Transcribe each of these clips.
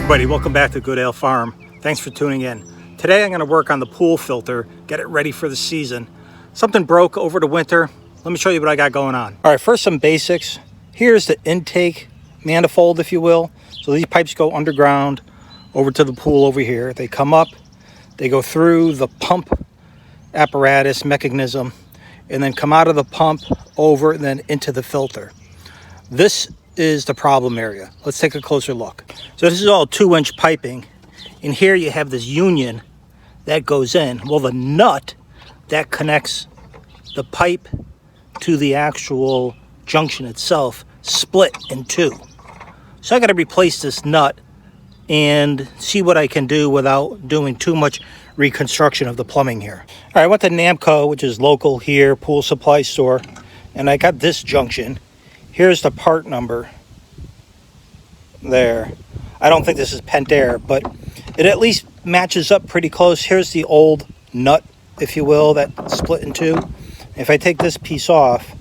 Everybody, welcome back to Goodale Farm. Thanks for tuning in. Today I'm going to work on the pool filter, get it ready for the season. Something broke over the winter. Let me show you what I got going on. All right, first some basics. Here's the intake manifold, if you will. So these pipes go underground over to the pool over here. They come up, they go through the pump apparatus mechanism, and then come out of the pump over and then into the filter. This is the problem area. Let's take a closer look. So this is all 2-inch piping, and here you have this union that goes in. Well, the nut that connects the pipe to the actual junction itself split in two. So I got to replace this nut and see what I can do without doing too much reconstruction of the plumbing here. All right, I went to Namco, which is local here, pool supply store, and I got this junction. Here's the part number there. I don't think this is Pentair, but it at least matches up pretty close. Here's the old nut, if you will, that split in two. If I take this piece off,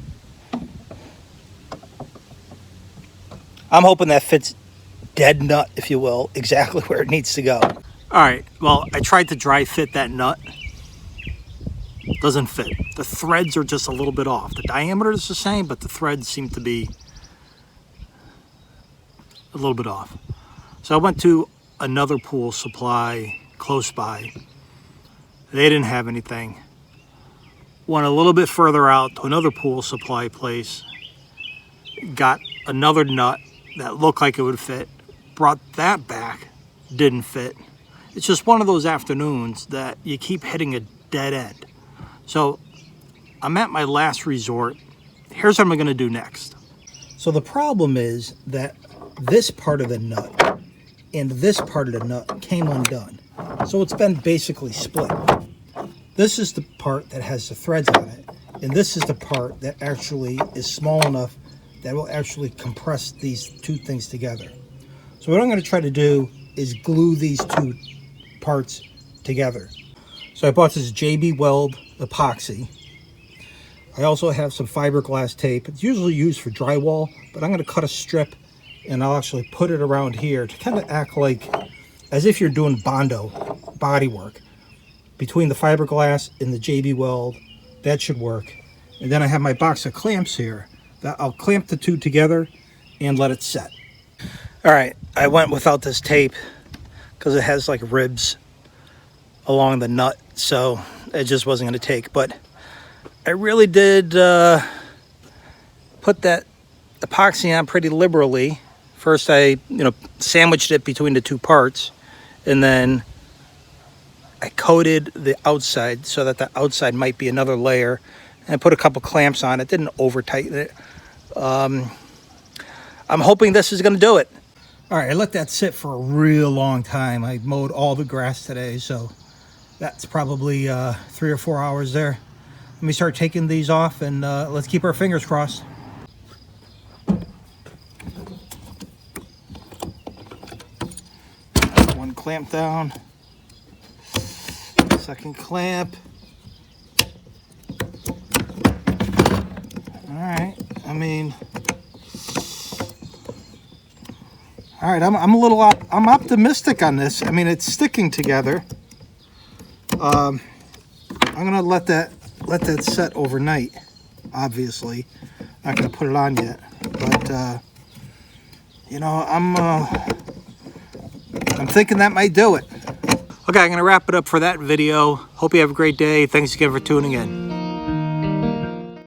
I'm hoping that fits dead nut, if you will, exactly where it needs to go. All right, well, I tried to dry fit that nut. Doesn't fit. The threads are just a little bit off. The diameter is the same, but the threads seem to be a little bit off. So I went to another pool supply close by. They didn't have anything. Went a little bit further out to another pool supply place. Got another nut that looked like it would fit. Brought that back. Didn't fit. It's just one of those afternoons that you keep hitting a dead end. So I'm at my last resort. Here's what I'm going to do next. So the problem is that this part of the nut and this part of the nut came undone. So it's been basically split. This is the part that has the threads on it. And this is the part that actually is small enough that will actually compress these two things together. So what I'm going to try to do is glue these two parts together. So I bought this Weld epoxy. I also have some fiberglass tape. It's usually used for drywall, but I'm going to cut a strip and I'll actually put it around here to kind of act like as if you're doing Bondo body work between the fiberglass and the Weld. That should work. And then I have my box of clamps here that I'll clamp the two together and let it set. All right, I went without this tape because it has like ribs along the nut, so it just wasn't going to take. But I really did put that epoxy on pretty liberally. First I sandwiched it between the two parts, and then I coated the outside so that the outside might be another layer, and I put a couple clamps on it. Didn't over tighten it. I'm hoping this is going to do it. All right, I let that sit for a real long time. I mowed all the grass today, so that's probably 3 or 4 hours there. Let me start taking these off, and let's keep our fingers crossed. One clamp down. Second clamp. All right, all right, I'm optimistic on this. I mean, it's sticking together. I'm gonna let that set overnight. Obviously, not gonna put it on yet, but I'm thinking that might do it. Okay, I'm gonna wrap it up for that video. Hope you have a great day. Thanks again for tuning in.